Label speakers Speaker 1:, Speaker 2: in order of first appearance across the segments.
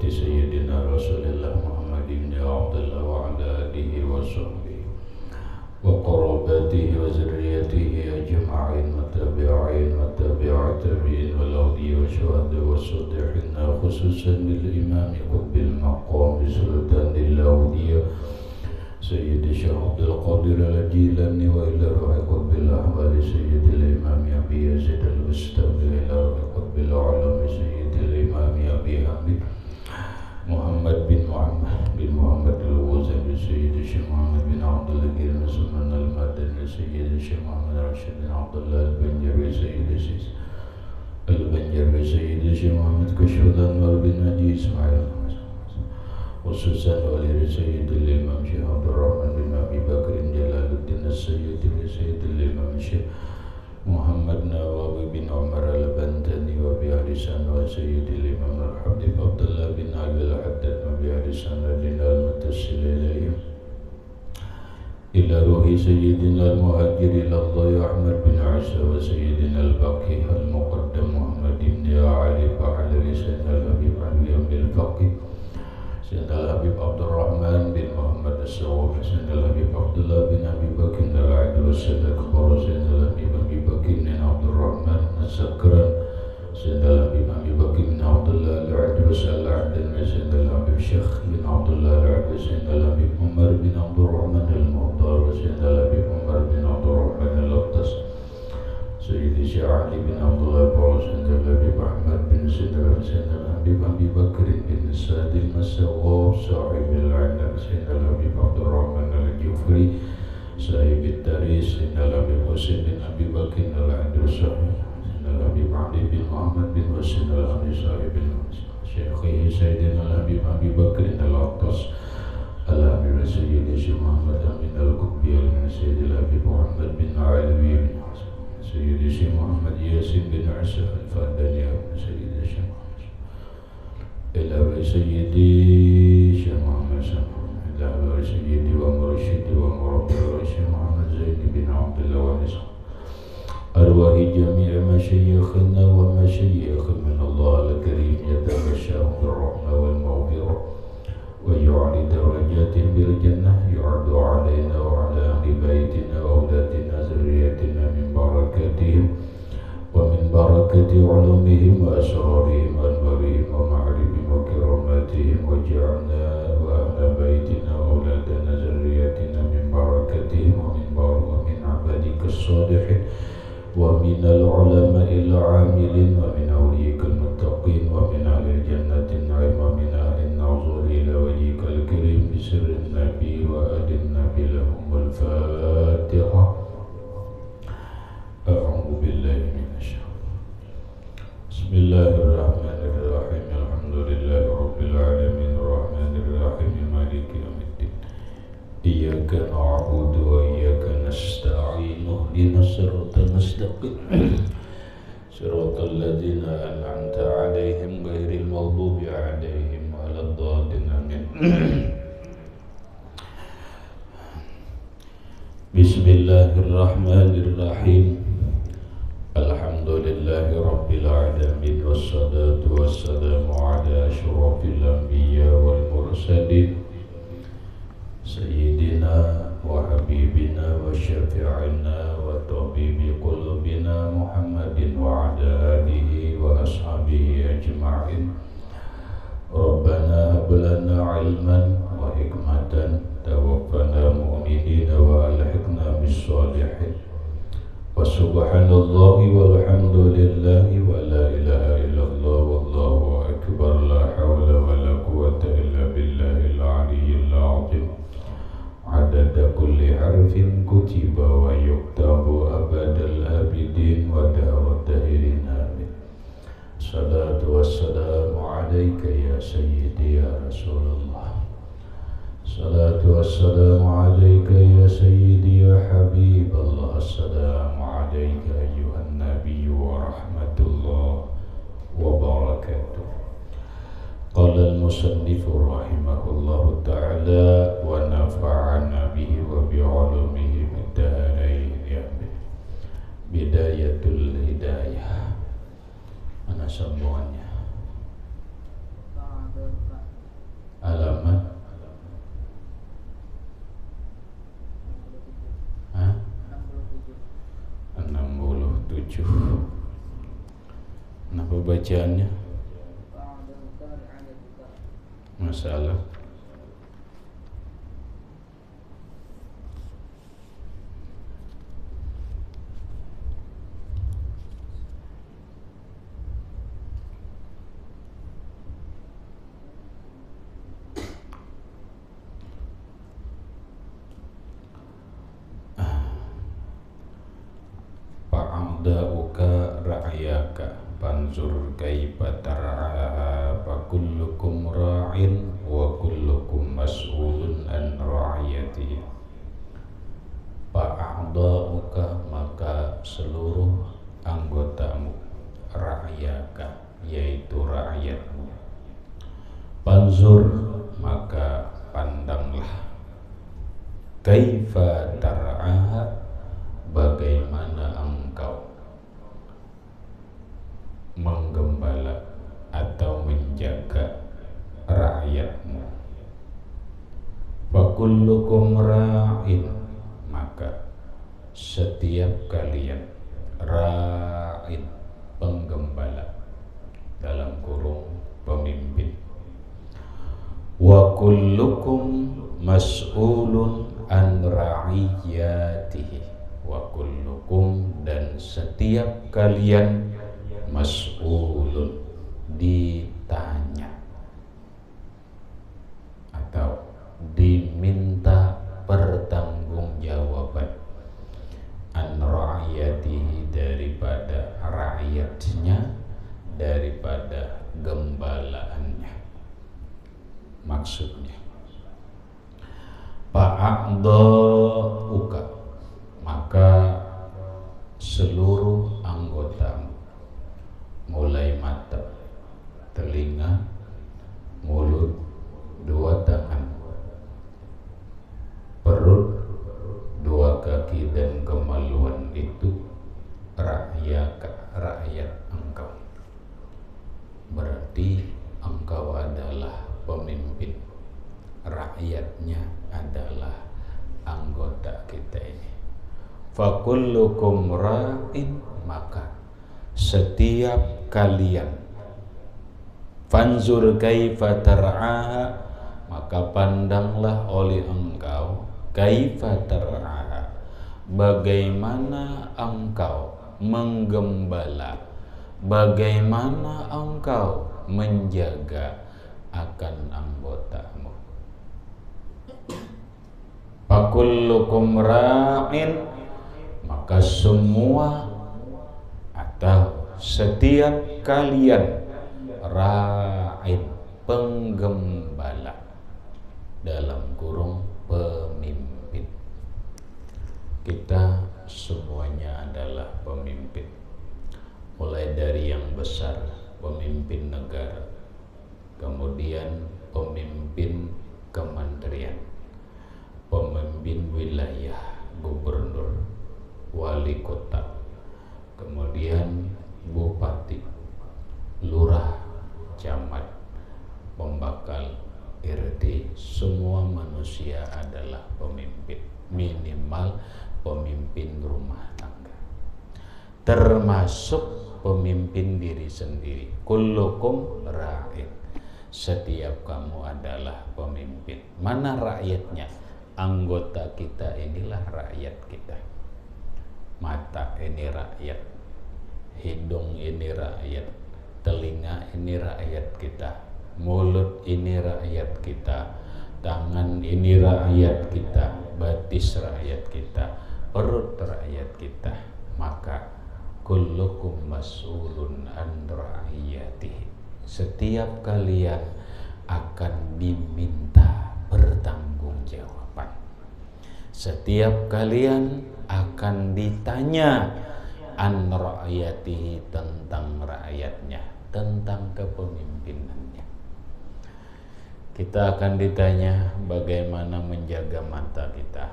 Speaker 1: صحابة سيدنا رسول الله محمد بن عبد الله وعلى آله وصحبه وقراباته وذريته أجمعين والتابعين والتابعين والأولياء والشهداء والصالحين خصوصا بالإمام قطب المقام سلطان الأولياء سيد الشيخ عبد القادر الجيلاني وإلى روح قطب الأحوال سيد الإمام أبي يزيد البستامي وإلى روح قطب العلم سيد الإمام أبي حميد محمد بن محمد الوزيري سيد الشيخ محمد بن عبد الله بن سلمان المدني سيد الشيخ محمد راشد بن عبد الله البنجري سيد الشيخ محمد كشف أنور بن نجي إسماعيل خصوصا ولي سيد الإمام شيخ عبد الرحمن بن أبي بكر جلال الدين السيد سيد الإمام شيخ محمد نواوي بن عمر البنتني وبأهل سنة وسيد الإمام الحبيب عبد الله بن أبي الحداد وبأهل سنة لنا المتصل إليهم إلى روح سيدنا المهاجر إلى الله أحمد بن عيسى وسيدنا الباقي المقدم محمد بن علي وعلى سيدنا الحبيب علي بن الفقيه سيدنا الحبيب عبد الرحمن بن محمد السواب سيدنا الحبيب عبد الله بن أبي بكر العادل والسيد الكبار سيدنا الحبيب أبي بكر بن عبد الرحمن السكران سيدنا الحبيب أبي بكر بن عبد الله العادل والسيد العادل سيدنا الحبيب الشيخ بن عبد الله العادل سيدنا الحبيب عمر بن عبد الرحمن المختار وسيدنا الحبيب عمر بن عبد الرحمن الأقدس سيد الشيخ علي بن عبد الله البعوث سيدنا الحبيب أحمد بن سيدنا الحبيب أبي بكر بن سعد المسواب صاحب العنب سيدنا الحبيب عبد الرحمن الجوفري صاحب التاريخ سيدنا الحبيب حسين بن أبي بكر العدل صاحب سيدنا الحبيب علي بن محمد بن حسين العلي صاحب شيخه سيدنا الحبيب أبي بكر الأقدس الحبيب سيد الشيخ محمد أمين القطبي سيد الحبيب محمد بن علوي بن سيد الشيخ محمد ياسين بن عيسى الفاداني سيد الشيخ محمد إلى سيدي الشيخ محمد إلى سيدي ومرشدي ومربي الشيخ محمد زين بن عبد الله ونس أرواح جميع مشايخنا ومشايخ من الله الكريم يتغشاهم بالرحمة والمغفرة ويعلي درجاتهم بالجنة يعد علينا وعلى أهل بيتنا وأولادنا ذريتنا من بركاتهم ومن بركة علومهم وأسرارهم وأنوارهم ومعارفهم وكراماتهم واجعلنا وأهل بيتنا وأولادنا ذريتنا من بركتهم ومن عبادك الصالحين ومن العلماء العاملين ومن أولياء المتقين ومن أهل الجنة النعيم ومن أهل النظر إلى وجهك الكريم بسر النبي وآل النبي لهم الفاتحة. أعوذ بالله من الشيطان. بسم الله الرحمن الرحيم. الحمد لله رب العالمين الرحمن الرحيم مالك يوم الدين. إياك نعبد وإياك نستعين اهدنا الصراط المستقيم صراط الذين أنعمت عليهم غير المغضوب عليهم ولا الضالين آمين. بسم الله الرحمن الرحيم. الحمد لله رب العالمين والصلاة والسلام على أشرف الأنبياء والمرسلين سيدنا وحبيبنا وشفيعنا وطبيب قلوبنا محمد وعلى آله وأصحابه أجمعين. ربنا هب لنا علما وحكمة توفنا مؤمنين وألحقنا بالصالحين. وسبحان الله والحمد لله ولا إله إلا الله والله أكبر لا حول ولا قوة إلا بالله العلي العظيم. عدد كل حرف كتب ويكتب أبد الآبدين ودهر الداهرين آمين. الصلاة والسلام عليك يا سيدي يا رسول الله. الصلاة والسلام عليك يا سيدي يا حبيب الله. السلام عليك أيها النبي ورحمة الله وبركاته. قال المصنف رحمه الله تعالى ونفعنا به وبعلومه في الدارين آمين. Bidayatul Hidayah. Mana sambungannya? khusyuk. Kenapa bacaannya? Masalah fa'adauka ra'yaka fanzur kaifa tar'aha fa kullukum ra'in wa kullukum mas'ulun an ra'iyatihi. Fa'adauka, maka seluruh anggotamu, ra'yaka, yaitu rakyatmu. Fanzur, maka pandanglah, kaifa tar'aha, bagaimana engkau menggembala atau menjaga rakyatmu. Fakullukum ra'in, maka setiap kalian ra'in, penggembala, dalam kurung pemimpin. Wa kullukum mas'ulun an ra'iyatihi, wa kullukum, dan setiap kalian mas'ulun, ditanya atau diminta pertanggungjawaban, an ra'iyatihi, daripada rakyatnya, daripada gembalaannya. Maksudnya fa'adauka, maka seluruh anggotamu, mulai mata, telinga, mulut, dua tangan, perut, dua kaki, dan kemaluan itu rakyat engkau. Berarti engkau adalah pemimpin, rakyatnya adalah anggota kita ini. Fakullukum ra'in, maka setiap kalian, fanzur kaifa tar'aha, maka pandanglah oleh engkau, kaifa tar'aha, bagaimana engkau menggembala, bagaimana engkau menjaga akan anggotamu. Fakullukum ra'in, maka semua atau setiap kalian ra'in, penggembala, dalam kurung pemimpin. Kita semuanya adalah pemimpin, mulai dari yang besar, pemimpin negara, kemudian pemimpin kementerian, pemimpin wilayah, gubernur, wali kota, kemudian bupati, lurah, camat, pembakal, RT. Semua manusia adalah pemimpin, minimal pemimpin rumah tangga, termasuk pemimpin diri sendiri. Kullukum ra'in, setiap kamu adalah pemimpin. Mana rakyatnya? Anggota kita inilah rakyat kita. Mata ini rakyat, hidung ini rakyat, telinga ini rakyat kita, mulut ini rakyat kita, tangan ini rakyat kita, batis rakyat kita, perut rakyat kita. Maka kullukum mas'ulun an ra'iyatihi, setiap kalian akan diminta pertanggungjawaban, setiap kalian akan ditanya an ra'iyatihi, tentang rakyatnya, tentang kepemimpinannya. Kita akan ditanya bagaimana menjaga mata kita,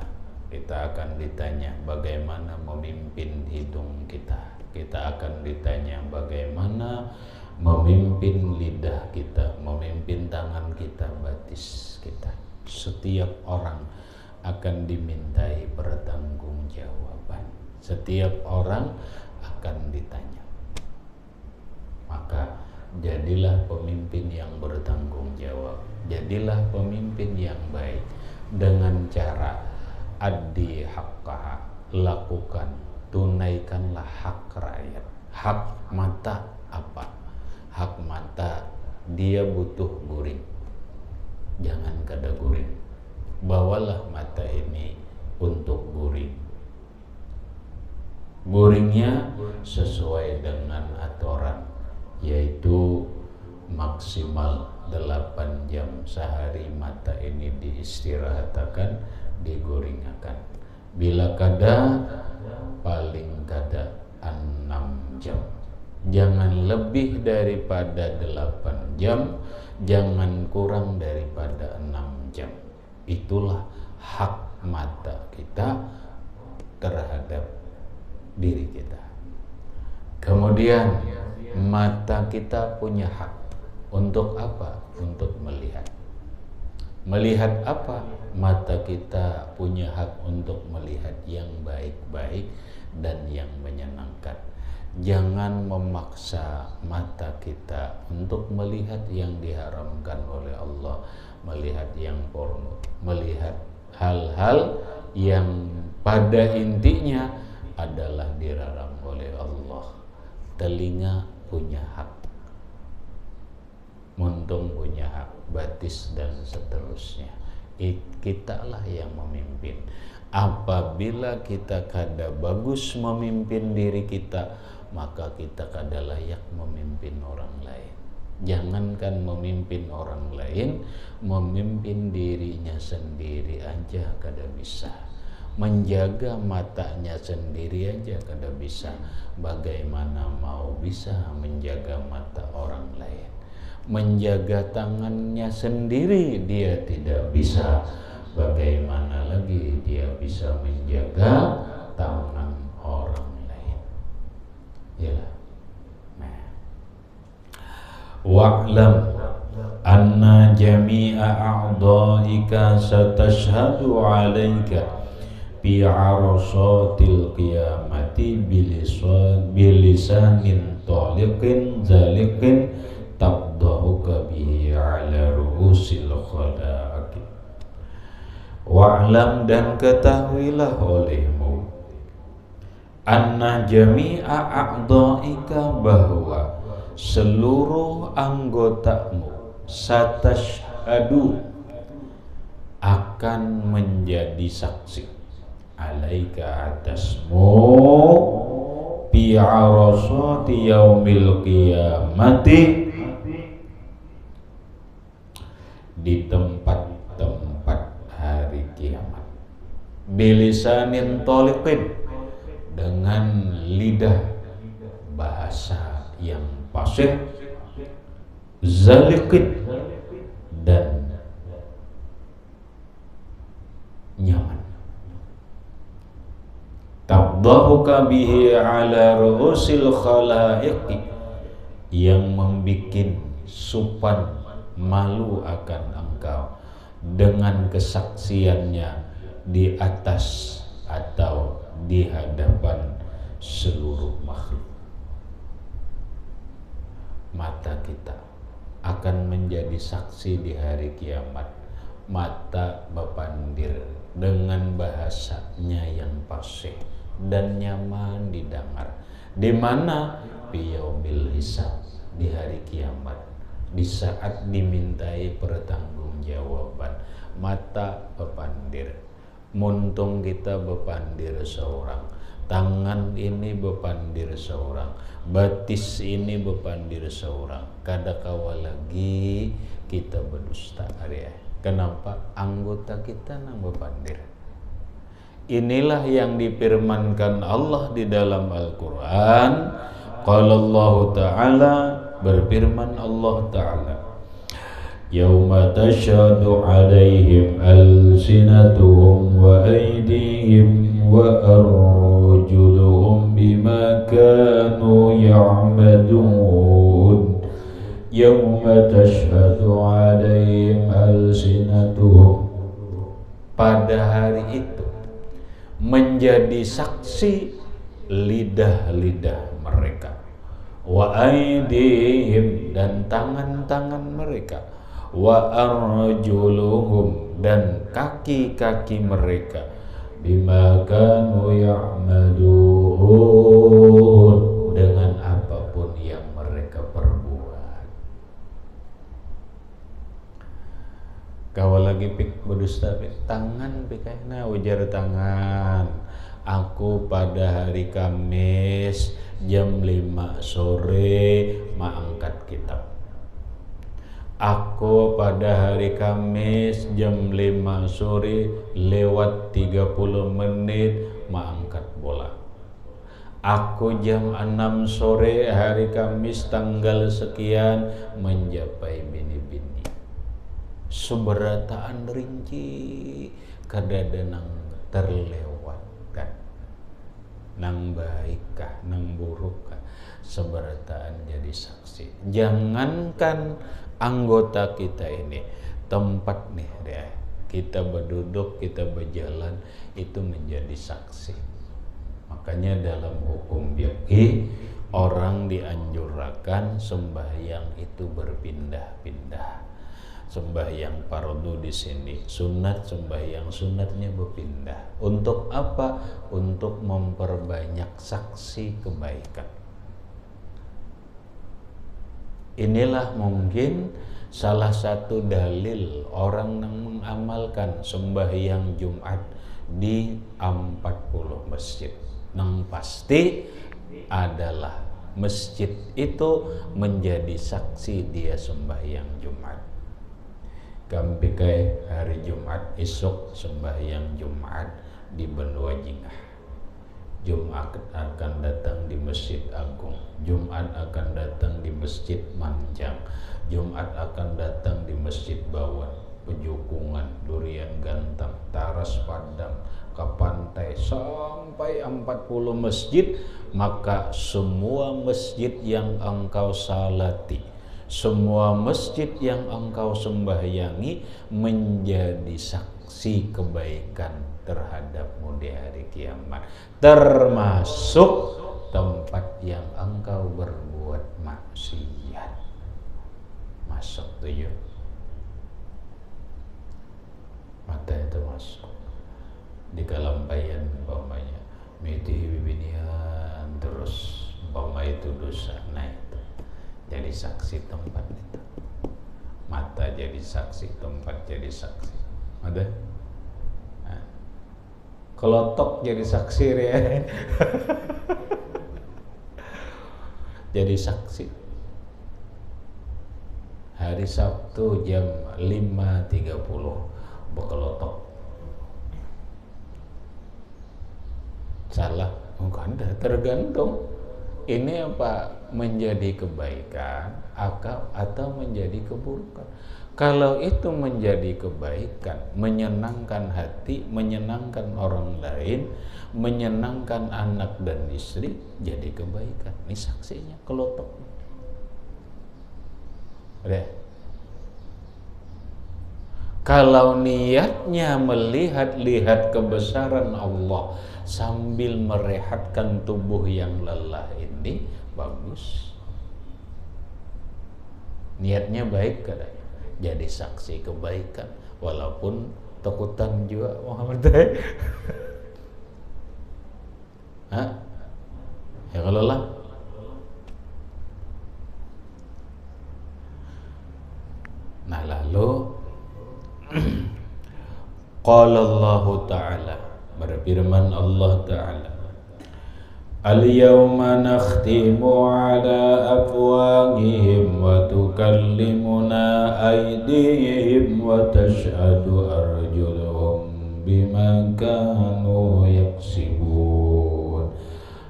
Speaker 1: kita akan ditanya bagaimana memimpin hidung kita, kita akan ditanya bagaimana memimpin lidah kita, memimpin tangan kita, batis kita. Setiap orang akan dimintai pertanggungjawaban. Setiap orang akan ditanya. Maka jadilah pemimpin yang bertanggung jawab, jadilah pemimpin yang baik dengan cara addi haqqaha, lakukan, tunaikanlah hak rakyat. Hak mata apa? Hak mata dia butuh guring, jangan kada guring. Bawalah mata ini untuk guring. Guringnya sesuai dengan aturan, yaitu maksimal 8 jam sehari mata ini diistirahatkan, diguringakan. Bila kada, paling kada 6 jam. Jangan lebih daripada 8 jam, jangan kurang daripada 6 jam. Itulah hak mata kita terhadap diri kita. Kemudian mata kita punya hak untuk apa? Untuk melihat. Melihat apa? Mata kita punya hak untuk melihat yang baik-baik dan yang menyenangkan. Jangan memaksa mata kita untuk melihat yang diharamkan oleh Allah, melihat yang porno, melihat hal-hal yang pada intinya adalah dilarang oleh Allah. Telinga punya hak, muntung punya hak, batis dan seterusnya. Kitalah yang memimpin. Apabila kita kada bagus memimpin diri kita, maka kita kada layak memimpin orang lain. Jangankan memimpin orang lain, memimpin dirinya sendiri aja kada bisa. Menjaga matanya sendiri aja kada bisa, bagaimana mau bisa menjaga mata orang lain? Menjaga tangannya sendiri dia tidak bisa, bagaimana lagi dia bisa menjaga tangan orang lain? Ya. Nah. Wa'lam anna jami'a a'dha'ika satashhadu 'alaika fi 'arasatil qiyamati bilisanin taliqin zaliqin tabdahuka bihi 'ala ru'usil khalaqi. Wa'lam, dan ketahuilah olehmu, anna jami'a a'dha'ika, bahwa seluruh anggotamu satashhadu akan menjadi saksi, alaika atasmu, bi arasati yaumil qiyamati, di tempat-tempat hari kiamat, bilisanin toliqin, dengan lidah bahasa yang fasih, zaliqin, dan nyaman, tabdahuka bihi ala ru'usil khalaiqi, yang membikin supan malu akan engkau dengan kesaksiannya di atas atau di hadapan seluruh makhluk. Mata kita akan menjadi saksi di hari kiamat. Mata bepandir dengan bahasanya yang fasih dan nyaman didengar. Di mana? Biyaumil hisab, di hari kiamat, di saat dimintai pertanggungjawaban. Mata bepandir, muntung kita bepandir seorang, tangan ini bepandir seorang, batis ini bepandir seorang. Kada kawa lagi kita berdusta area. Kenapa? Anggota kita nang bepandir. Inilah yang difirmankan Allah di dalam Al-Quran. Qala Allah Ta'ala, berfirman Allah Ta'ala, yauma tashhadu alaihim alsinatuhum wa aydihim wa arjuluhum bima kanu ya'malun. Yauma tashhadu alaihim alsinatuhum, pada hari itu menjadi saksi lidah-lidah mereka, wa aydihim dan tangan-tangan mereka, wa arjuluhum dan kaki-kaki mereka, bima kanu ya'malun dengan apapun yang mereka perbuat. Kau lagi pik berdusta pik tangan pik kayaknya ujar tangan. Aku pada hari Kamis jam 5 sore mengangkat kitab. Aku pada hari Kamis jam 5 sore lewat 30 menit mengangkat bola. Aku jam 6 sore hari Kamis tanggal sekian menjapai bini-bini. Seberataan rinci kadada nang terlewatkan. Nang baikkah, nang burukkah, seberataan jadi saksi. Jangankan anggota kita ini, tempat nih deh, kita berduduk, kita berjalan, itu menjadi saksi. Makanya dalam hukum fiqih orang dianjurkan sembahyang itu berpindah-pindah. Sembahyang fardu di sini, sunat sembahyang sunatnya berpindah. Untuk apa? Untuk memperbanyak saksi kebaikan. Inilah mungkin salah satu dalil orang yang mengamalkan sembahyang Jumat di 40 masjid. Nang pasti adalah masjid itu menjadi saksi dia sembahyang Jumat. Kampikai hari Jumat esok sembahyang Jumat di Benua Jingah. Jumat akan datang di Masjid Agung, Jumat akan datang di Masjid Manjang, Jumat akan datang di Masjid Bawan, Pejukungan, Durian Gantang, Taras Padang, ke pantai sampai 40 masjid. Maka semua masjid yang engkau salati, semua masjid yang engkau sembahyangi menjadi saksi kebaikan terhadapmu di hari kiamat, termasuk tempat yang engkau berbuat maksiat. Masuk tujuh mata itu masuk di kalampayan umpamanya mitihi bibinian terus umpama itu dosa, nah itu jadi saksi tempat itu. Mata jadi saksi, tempat jadi saksi. Ada? Nah. Kelotok jadi saksi ya. Jadi saksi. Hari Sabtu jam 5.30 berkelotok. Salah? Bukan, tergantung. Ini apa? Menjadi kebaikan atau menjadi keburukan. Kalau itu menjadi kebaikan, menyenangkan hati, menyenangkan orang lain, menyenangkan anak dan istri, jadi kebaikan. Ini saksinya, kelotok. Udah. Kalau niatnya melihat kebesaran Allah sambil merehatkan tubuh yang lelah ini, bagus. Niatnya baik katanya, jadi saksi kebaikan walaupun takutan juga Muhammad. Hah? Ya kalau lah. Nah lalu qala Allah Ta'ala, berfirman Allah Ta'ala, al-yawma nakhtimu ala afwahihim wa tukallimuna aydihim wa tashhadu arjuluhum bima kanu yaksibun.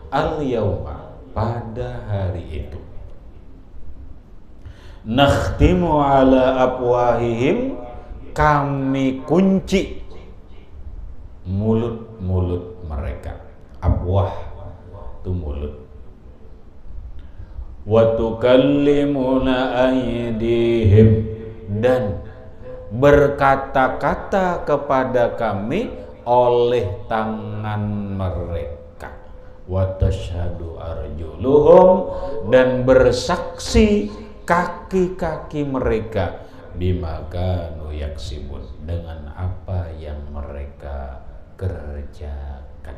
Speaker 1: Al-yawma, pada hari itu, nakhtimu ala afwahihim, kami kunci mulut-mulut mereka. Afwah itu mulut. Wa tukallimuna aydihim, dan berkata-kata kepada kami oleh tangan mereka. wa tashhadu arjuluhum, dan bersaksi kaki-kaki mereka, bima kanu yaksibun, dengan apa yang mereka kerjakan.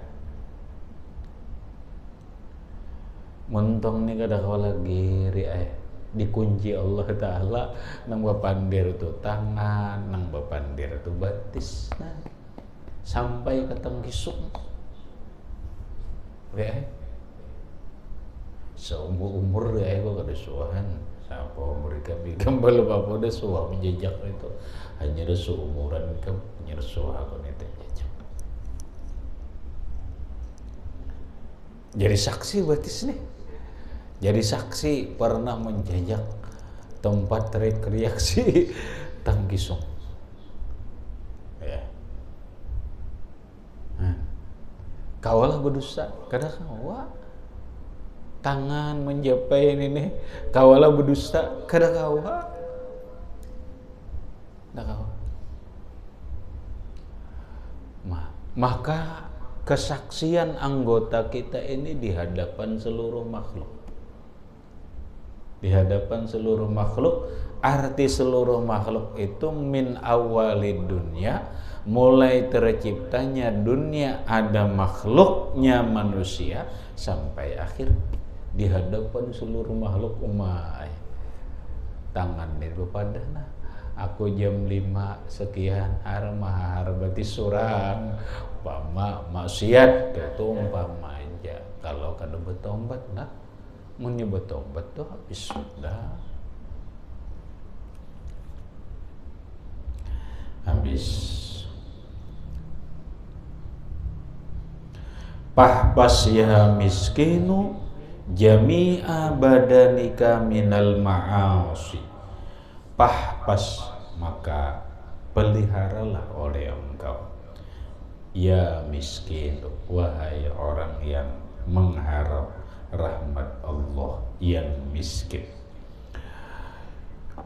Speaker 1: Mentong nih kada kau lagi dikunci Allah Ta'ala nang bapandir tu tangan, nang bapandir tu batis, nah sampai ke tengkisuk seumur kok kada suahan siapa mereka bigam belum apa dah suah menjejak itu hanya ada seumuran kan hanya suah kon itu jejak. Jadi saksi batis nih, jadi saksi pernah menjejak tempat rekreasi Tangkisung ya. Kawalah berdosa kadang kawa tangan menjapai ini kawalah berdusta kada kawa maka kesaksian anggota kita ini di hadapan seluruh makhluk, di hadapan seluruh makhluk. Arti seluruh makhluk itu min awalid dunya, mulai terciptanya dunia ada makhluknya manusia sampai akhir, di hadapan seluruh makhluk umai. Tangan itu pada nah aku jam 5 sekian mahar berarti surang umpama maksiat itu umpama aja. Kalau kada bertobat nah mun bertobat tuh habis sudah habis. Pahpas ya miskinu jami'a badanika minal ma'asi. Pahpas, maka peliharalah oleh engkau, ya miskin, wahai orang yang mengharap rahmat Allah yang miskin.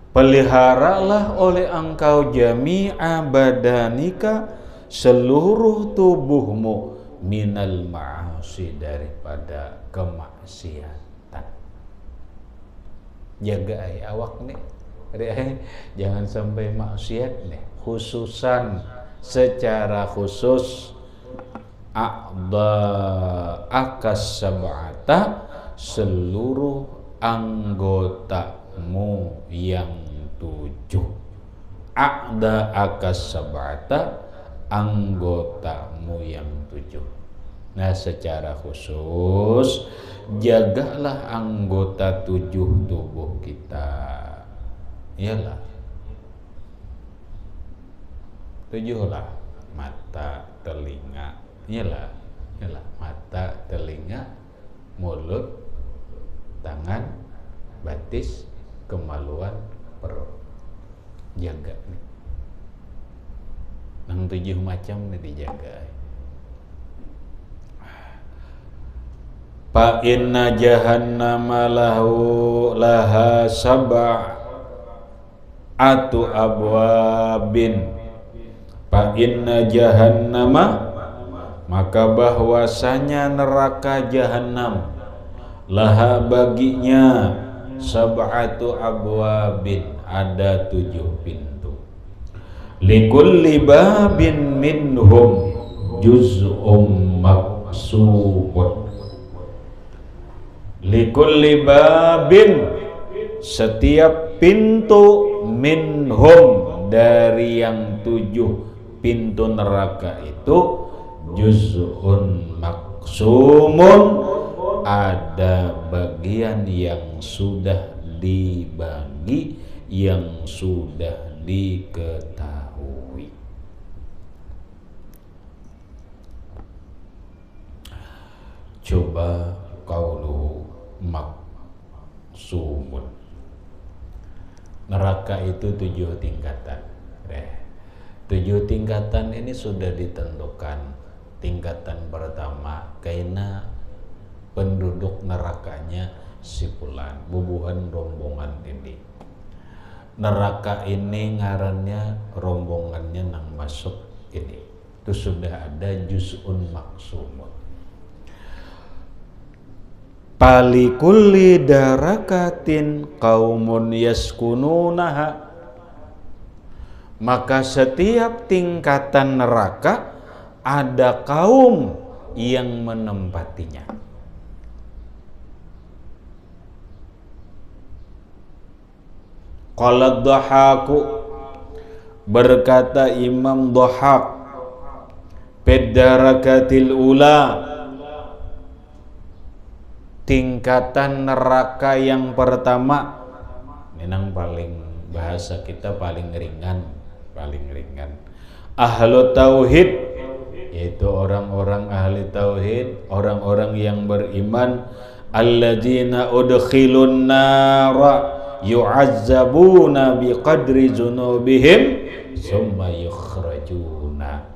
Speaker 1: Peliharalah oleh engkau jami'a badanika, seluruh tubuhmu, minal ma'asi, daripada kemaksiatan. Jaga awak nih, jangan sampai maksiat nih, khususan secara khusus akas sab'ata, seluruh anggotamu yang 7. Akas sab'ata, anggotamu yang 7. Nah secara khusus jagalah anggota 7 tubuh kita. Iyalah 7 lah, mata, telinga, iyalah mata, telinga, mulut, tangan, batis, kemaluan, perut. Jaga nih. Nang 7 macam nih dijaga. Fa inna jahannama laha sab'atu abwabin. Fa inna jahannama, maka bahwasanya neraka jahanam, laha baginya sab'atu abwabin, ada 7 pintu. Likulli babin minhum juz'um maqsubun. Likulli babin, setiap pintu, minhum, dari yang 7 pintu neraka itu, juz'un maqsumun, ada bagian yang sudah dibagi, yang sudah diketahui. Coba qauluhu maqsumun. Neraka itu 7 tingkatan. 7 tingkatan ini sudah ditentukan. Tingkatan pertama, karena penduduk nerakanya si fulan, bubuhan rombongan ini. Neraka ini ngarannya rombongannya nang masuk ini. Itu sudah ada juz'un maqsumun. Falikulli darakatin qaumun yaskununaha, maka setiap tingkatan neraka ada kaum yang menempatinya. Qala Dhahaku, berkata Imam Dhahak, Pedarakatil ula, tingkatan neraka yang pertama, memang paling bahasa kita paling ringan. Ahlu tauhid, yaitu orang-orang ahli tauhid, orang-orang yang beriman. Alladzina udkhilun nara yu'azzabuna biqadri dzunubihim summa yukhrajuna.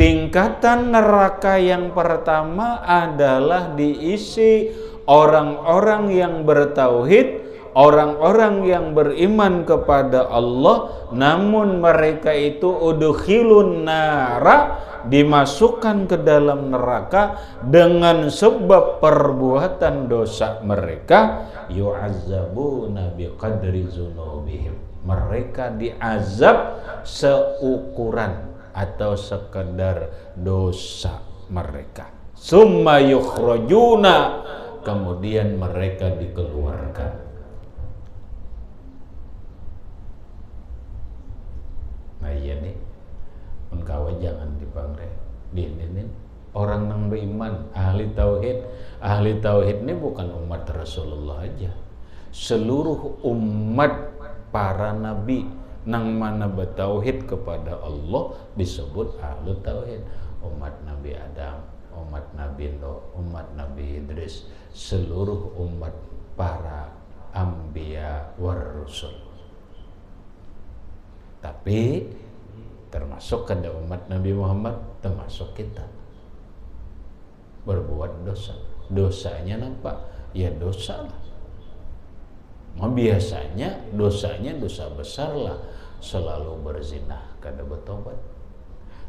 Speaker 1: Tingkatan neraka yang pertama adalah diisi orang-orang yang bertauhid, orang-orang yang beriman kepada Allah, namun mereka itu udkhilun nara, dimasukkan ke dalam neraka dengan sebab perbuatan dosa mereka. Yu'azzabuna biqadri dzunubihim, mereka diazab seukuran atau sekedar dosa mereka. Summa yukhrajuna, kemudian mereka dikeluarkan. Nah iya nih, engkau jangan dipanggil dinin orang yang beriman, ahli tauhid ini bukan umat Rasulullah aja, seluruh umat para nabi nang mana bertauhid kepada Allah disebut ahlu tauhid. Umat Nabi Adam, umat Nabi Nuh, umat Nabi Idris, seluruh umat para anbiya war rusul. Tapi termasuk kada umat Nabi Muhammad, termasuk kita berbuat dosa. Dosanya nampak? Ya dosa lah. Biasanya dosanya dosa besar lah. Selalu berzina kada bertobat,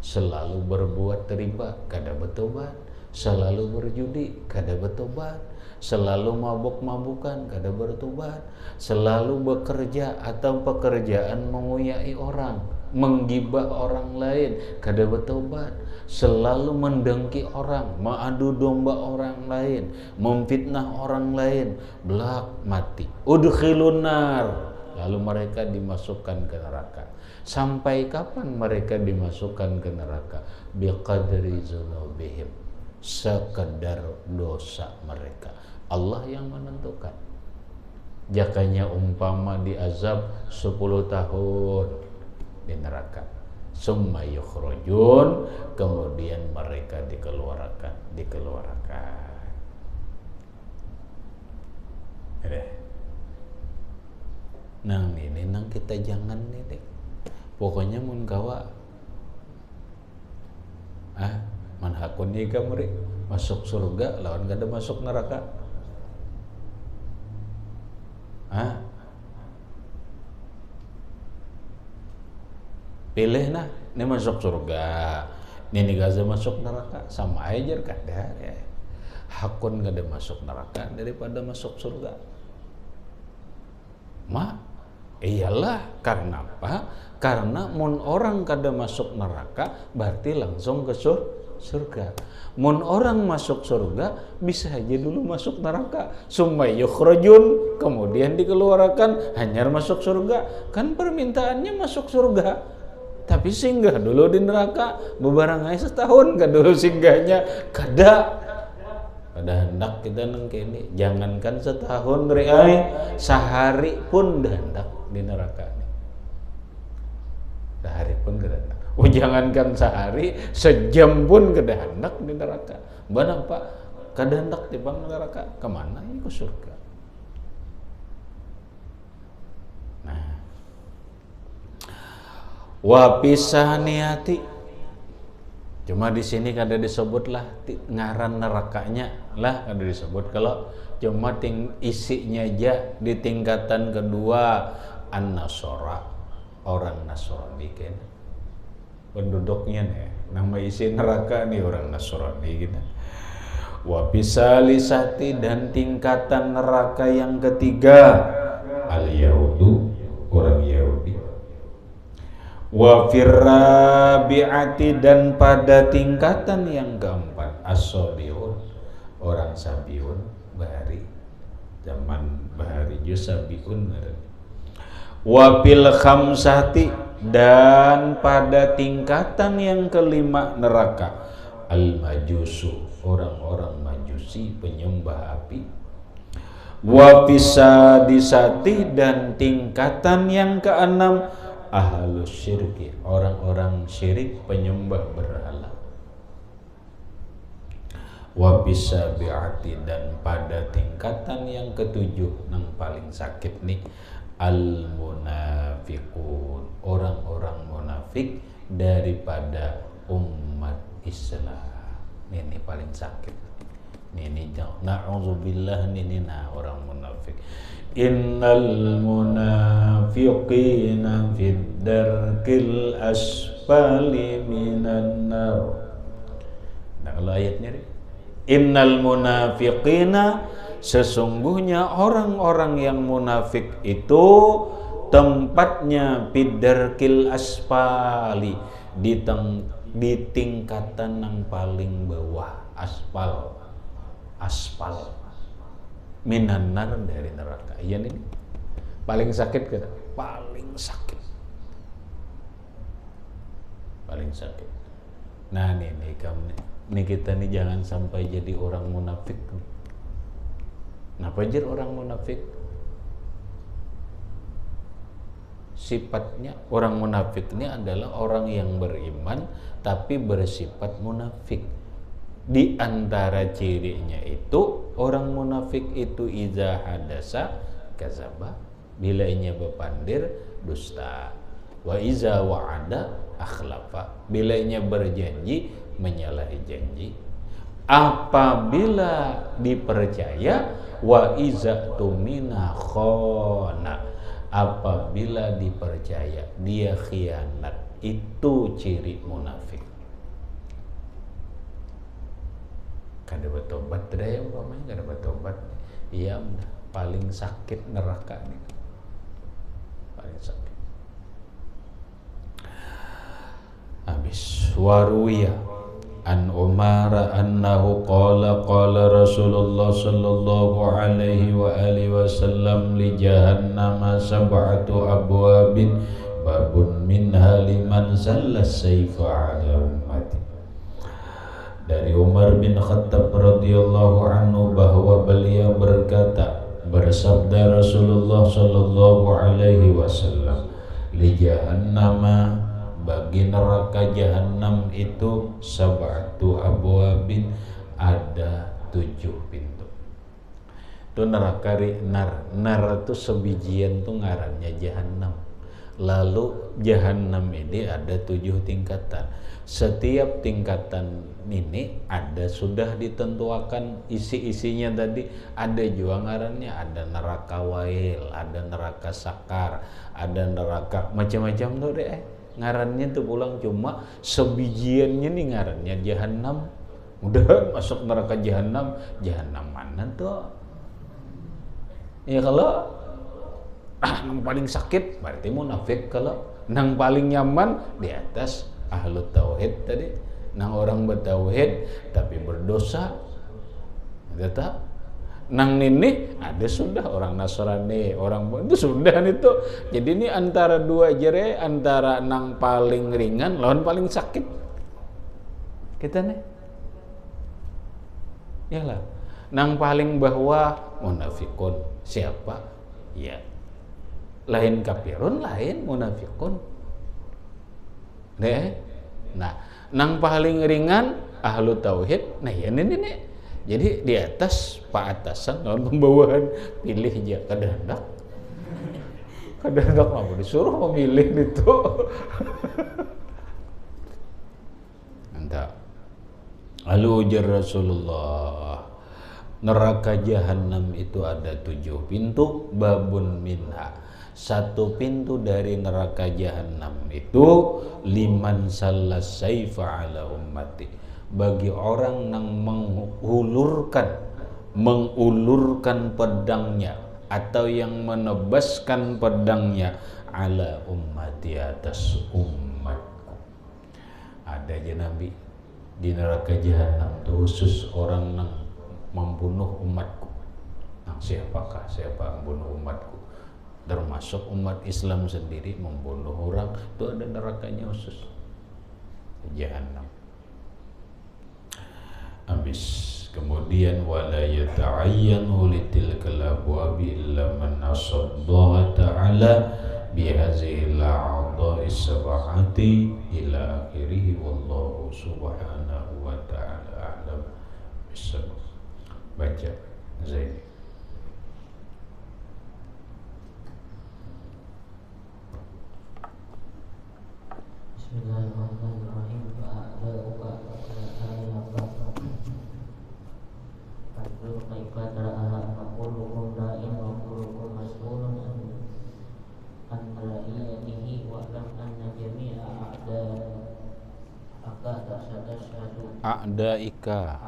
Speaker 1: selalu berbuat riba kada bertobat, selalu berjudi kada bertobat, selalu mabuk-mabukan kada bertobat, selalu bekerja atau pekerjaan menguyahi orang, menggibah orang lain kada bertobat, selalu mendengki orang, mengadu domba orang lain, memfitnah orang lain, belak mati. Udkhilun nar, lalu mereka dimasukkan ke neraka. Sampai kapan mereka dimasukkan ke neraka? Biqadri dzunubihim, sekedar dosa mereka. Allah yang menentukan. Jakanya umpama diazab 10 tahun di neraka, summa yukhrajun, kemudian mereka dikeluarkan. Nang ini nang kita jangan nih dek. Pokoknya mun kawa manhakun iga muri masuk surga lawan kada masuk neraka. Pilih nah, ini masuk surga, ini gaza masuk neraka, sama aja kada ya. Hakun kada masuk neraka daripada masuk surga. Iyalah, karena apa? Karena mun orang kada masuk neraka berarti langsung ke surga. Mun orang masuk surga bisa aja dulu masuk neraka, summa yukhrajun, kemudian dikeluarkan hanyar masuk surga. Kan permintaannya masuk surga, tapi singgah dulu di neraka bebarangai setahun, kada dulu singgahnya kada hendak kita nang kene. Jangankan setahun reai, sehari pun dah hendak di neraka nih. Sehari pun kada hendak. Jangankan sehari, sejam pun kada hendak di neraka. Mbak Pak, kada hendak di bang neraka, kemana? Ke surga. Nah, wa pisaniati, cuma di sini kada disebut lah ngaran nerakanya lah, kada disebut. Kalau cuma isinya aja di tingkatan kedua, an-nasara, orang Nasrani kan penduduknya nih nama isi neraka nih orang Nasrani gitu. Wa bisalisati dan tingkatan neraka yang ketiga al-yahudu orang Yahudi. Wa firrabi'ati dan pada tingkatan yang keempat as-sabiun orang Sabiun bahari zaman bahari Sabiun. Wa fil khamsati dan pada tingkatan yang kelima neraka al-majusu orang-orang majusi penyembah api. Wa fisadisati dan tingkatan yang keenam ahlus syirki orang-orang syirik penyembah berhala. Wa bisabiati dan pada tingkatan yang ketujuh yang paling sakit nih al munafiqun orang-orang munafik daripada umat Islam. Ini paling sakit. Ini na'udzubillah ini orang munafik. Innal munafiqina fid darkil asfali minan nar. Nah kalau ayatnya nih, innal munafiqina sesungguhnya orang-orang yang munafik itu tempatnya fid darkil asfali di tingkatan yang paling bawah aspal minan nar dari neraka. Iya nih paling sakit kan? Paling sakit. Nah nih kamu nih kita nih jangan sampai jadi orang munafik. Kenapa jadi orang munafik? Sifatnya orang munafik ini adalah orang yang beriman tapi bersifat munafik. Di antara cirinya itu orang munafik itu iza hadasa kazaba, bila inya bepandir dusta, wa iza wa'ada akhlafa, bila inya berjanji menyalahi janji, apabila dipercaya wa iza tumina khona, apabila dipercaya dia khianat. Itu ciri munafik. Kada bertobat deh umpamanya, kada bertobat, iya paling sakit neraka nih, paling sakit. Habis waruya an Umar annahu qala Rasulullah sallallahu alaihi wa alihi wasallam li jahannama sab'atu abwabin babun minha liman sallas sayfa ala ummati. Dari Umar bin Khattab radhiyallahu anhu bahwa beliau berkata, bersabda Rasulullah sallallahu alaihi wasallam, li jahannama bagi neraka jahanam itu sab'atu abwabin ada 7 pintu. Itu neraka nar itu sebijian tuh ngarannya jahanam. Lalu jahanam ini ada 7 tingkatan. Setiap tingkatan ini ada sudah ditentukan isi-isinya tadi. Ada juga ngarannya, ada neraka wail, ada neraka sakar, ada neraka macam-macam tuh deh. Ngarannya tuh pulang cuma sebijiannya nih ngarannya jahanam. Udah masuk neraka jahanam mana tuh? Ya kalau yang paling sakit berarti munafik, kalau yang paling nyaman di atas ahlu tauhid tadi, nang orang bertauhid tapi berdosa, tetap nang ini ada sudah orang Nasrani, orang itu sudah itu. Jadi ini antara dua jere, antara nang paling ringan lawan paling sakit kita nih, ya lah. Nang paling bahwa munafikun siapa? Ya lain kafirun, lain munafikun. Nah, nang paling ringan ahlu tauhid. Nah, ya ini nih. Jadi di atas pak atasan lawan pembawahan pilih aja kehendak. Kehendak apa disuruh memilih itu. Entah. Lalu ujar Rasulullah, neraka jahanam itu ada 7 pintu, babun minha. Satu pintu dari neraka jahanam itu liman sallas saifa ala ummati, bagi orang yang mengulurkan pedangnya atau yang menebaskan pedangnya ala ummati, atas umatku. Ada aja Nabi di neraka jahanam itu khusus orang yang membunuh umatku. Nah, siapa yang membunuh umatku? Termasuk umat Islam sendiri membunuh orang, itu ada nerakanya khusus, jahanam. Habis kemudian wala yata'ayyanu litilkal abwabi illa man asaddaha ta'ala bihazihil a'dha'is sab'ati ila akhirih, wallahu subhanahu wa ta'ala a'lam bissawab. Baca Zaini.
Speaker 2: Bismillahirrahmanirrahim.
Speaker 1: A'daika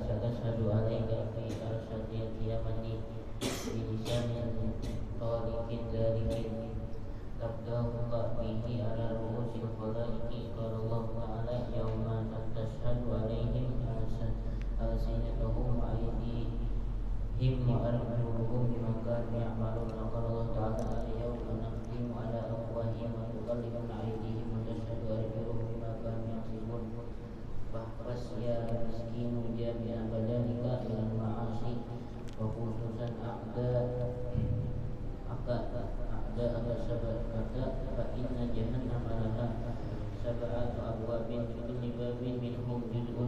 Speaker 2: satashhadu alaika fi arsyadil qiyamati bi lisanin tariqin darikin tabda'uka bihi ala ru'usil khalaiqi qala Allah ta'ala yawma tashhadu alaihim alsinatuhum wa aydihim wa arjuluhum bima kanu ya'malun. Qala Allah ta'ala yawma nakhtimu ala afwahihim wa tukallimuna aydihim wa tashhadu arjuluhum bima kanu yaksibun. Bahwas ya miskinu jami'a badanika minal ma'asi wa khususan a'da sab'ata fa inna jahannama laha sab'atu abwabin kulli babin minhum juz'un